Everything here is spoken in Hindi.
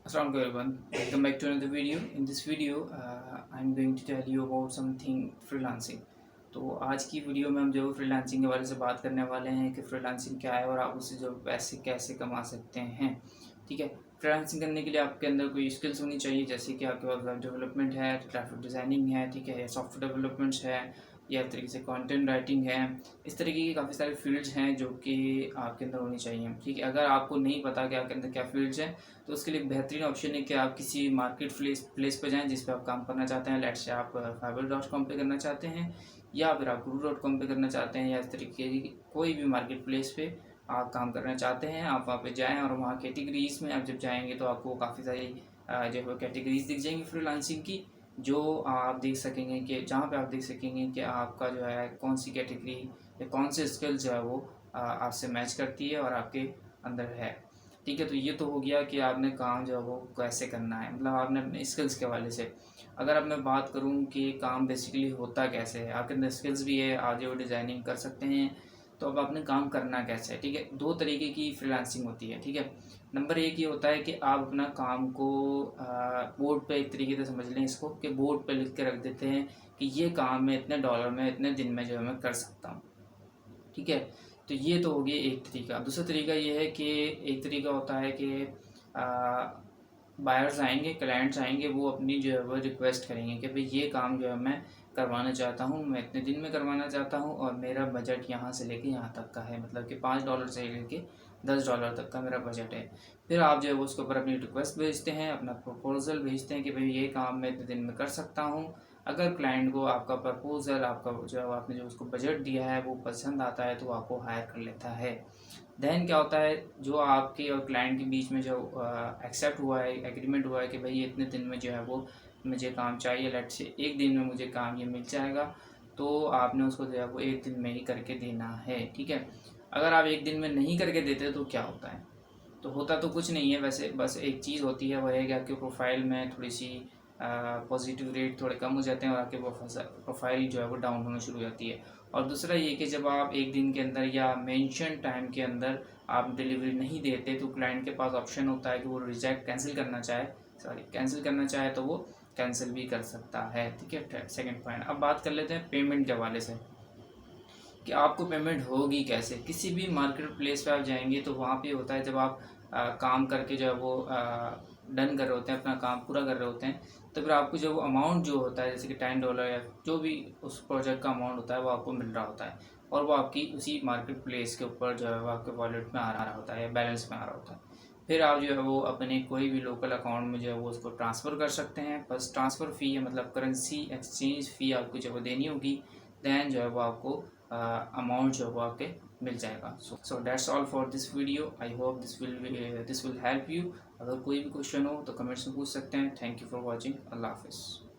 Assalamualaikum everyone. Welcome back to another video. In this video, I'm going to tell you about something freelancing. तो आज की वीडियो में हम जो फ्रीलांसिंग के बारे से बात करने वाले हैं कि फ्रीलांसिंग क्या है और आप उससे जो पैसे कैसे कमा सकते हैं। ठीक है, फ्रीलांसिंग करने के लिए आपके अंदर कोई स्किल्स होनी चाहिए, जैसे कि आपके पास वेब डेवलपमेंट है, ग्राफिक डिज़ाइनिंग है, ठीक है, या सॉफ्टवेयर डेवलपमेंट्स है, या एक तरीके से कंटेंट राइटिंग है। इस तरीके की काफ़ी सारे फील्ड्स हैं जो कि आपके अंदर होनी चाहिए। ठीक है, अगर आपको नहीं पता कि आपके अंदर क्या फील्ड्स हैं तो उसके लिए एक बेहतरीन ऑप्शन है कि आप किसी मार्केट प्लेस पर जाएँ जिस पे आप काम करना चाहते हैं। लेट्स से आप fiverr.com पे करना चाहते हैं, या फिर आप guru.com पे करना चाहते हैं, या इस तरीके की कोई भी मार्केट प्लेस पे आप काम करना चाहते हैं। आप वहाँ पे जाएँ और वहाँ कैटेगरीज़ में आप जब जाएंगे तो आपको काफ़ी सारी जो है कैटेगरीज दिख जाएंगी फ्रीलांसिंग की, जो आप देख सकेंगे कि जहाँ पे आप देख सकेंगे कि आपका जो है कौन सी कैटेगरी या कौन से स्किल जो है वो आपसे मैच करती है और आपके अंदर है। ठीक है, तो ये तो हो गया कि आपने काम जो है वो कैसे करना है, मतलब आपने अपने स्किल्स के हवाले से। अगर अब मैं बात करूँ कि काम बेसिकली होता कैसे है, आपके अंदर स्किल्स भी है, ऑडियो डिज़ाइनिंग कर सकते हैं, तो अब आपने काम करना कैसे है। ठीक है, दो तरीके की फ्रीलांसिंग होती है। ठीक है, नंबर एक ये होता है कि आप अपना काम को बोर्ड पे, एक तरीके से समझ लें इसको कि बोर्ड पे लिख के रख देते हैं कि ये काम मैं इतने डॉलर में इतने दिन में जो है मैं कर सकता हूँ। ठीक है, तो ये तो हो गया एक तरीका। दूसरा तरीका ये है कि एक तरीका होता है कि बायर्स आएंगे, क्लाइंट्स आएंगे, वो अपनी जो है वो रिक्वेस्ट करेंगे कि भाई ये काम जो है मैं करवाना चाहता हूँ, मैं इतने दिन में करवाना चाहता हूँ और मेरा बजट यहाँ से लेके यहाँ तक का है, मतलब कि $5 से लेके $10 तक का मेरा बजट है। फिर आप जो है वो उसके ऊपर अपनी रिक्वेस्ट भेजते हैं, अपना प्रपोजल भेजते हैं कि भाई ये काम मैं इतने दिन में कर सकता हूँ। अगर क्लाइंट को आपका प्रपोजल, आपका जो है आपने जो उसको बजट दिया है वो पसंद आता है तो वो आपको हायर कर लेता है। देन क्या होता है, जो आपके और क्लाइंट के बीच में जो एक्सेप्ट हुआ है, एग्रीमेंट हुआ है कि भाई ये इतने दिन में जो है वो मुझे काम चाहिए, लेट से एक दिन में मुझे काम ये मिल जाएगा, तो आपने उसको जो है वो एक दिन में ही करके देना है। ठीक है, अगर आप एक दिन में नहीं करके देते तो क्या होता है, तो होता तो कुछ नहीं है वैसे, बस एक चीज़ होती है, वह है कि आपके प्रोफाइल में थोड़ी सी पॉजिटिव रेट थोड़े कम हो जाते हैं और आपके प्रोफाइल जो है वो डाउन होना शुरू हो जाती है। और दूसरा ये कि जब आप एक दिन के अंदर या मेंशन टाइम के अंदर आप डिलीवरी नहीं देते तो क्लाइंट के पास ऑप्शन होता है कि वो रिजेक्ट कैंसिल करना चाहे तो वो कैंसिल भी कर सकता है। ठीक है, सेकंड पॉइंट। अब बात कर लेते हैं पेमेंट के हवाले से कि आपको पेमेंट होगी कैसे। किसी भी मार्केट प्लेस पे आप जाएंगे तो वहाँ पे होता है, जब आप काम करके जो है वो डन कर रहे होते हैं, अपना काम पूरा कर रहे होते हैं, तो फिर आपको जो अमाउंट जो होता है, जैसे कि $10 या जो भी उस प्रोजेक्ट का अमाउंट होता है वो आपको मिल रहा होता है, और वो आपकी उसी मार्केट प्लेस के ऊपर जो है वो आपके वॉलेट में आ रहा होता है या बैलेंस में आ रहा होता है। फिर आप जो है वो अपने कोई भी लोकल अकाउंट में जो है वो उसको ट्रांसफ़र कर सकते हैं। बस ट्रांसफ़र फ़ी है, मतलब करेंसी एक्सचेंज फ़ी आपको जो है देनी होगी। दैन जो है वो आपको अमाउंट जो है वो आपके मिल जाएगा। So that's all for this video. I hope this will help you. अगर कोई भी क्वेश्चन हो तो कमेंट्स में पूछ सकते हैं। Thank you for watching. अल्लाह हाफिज़।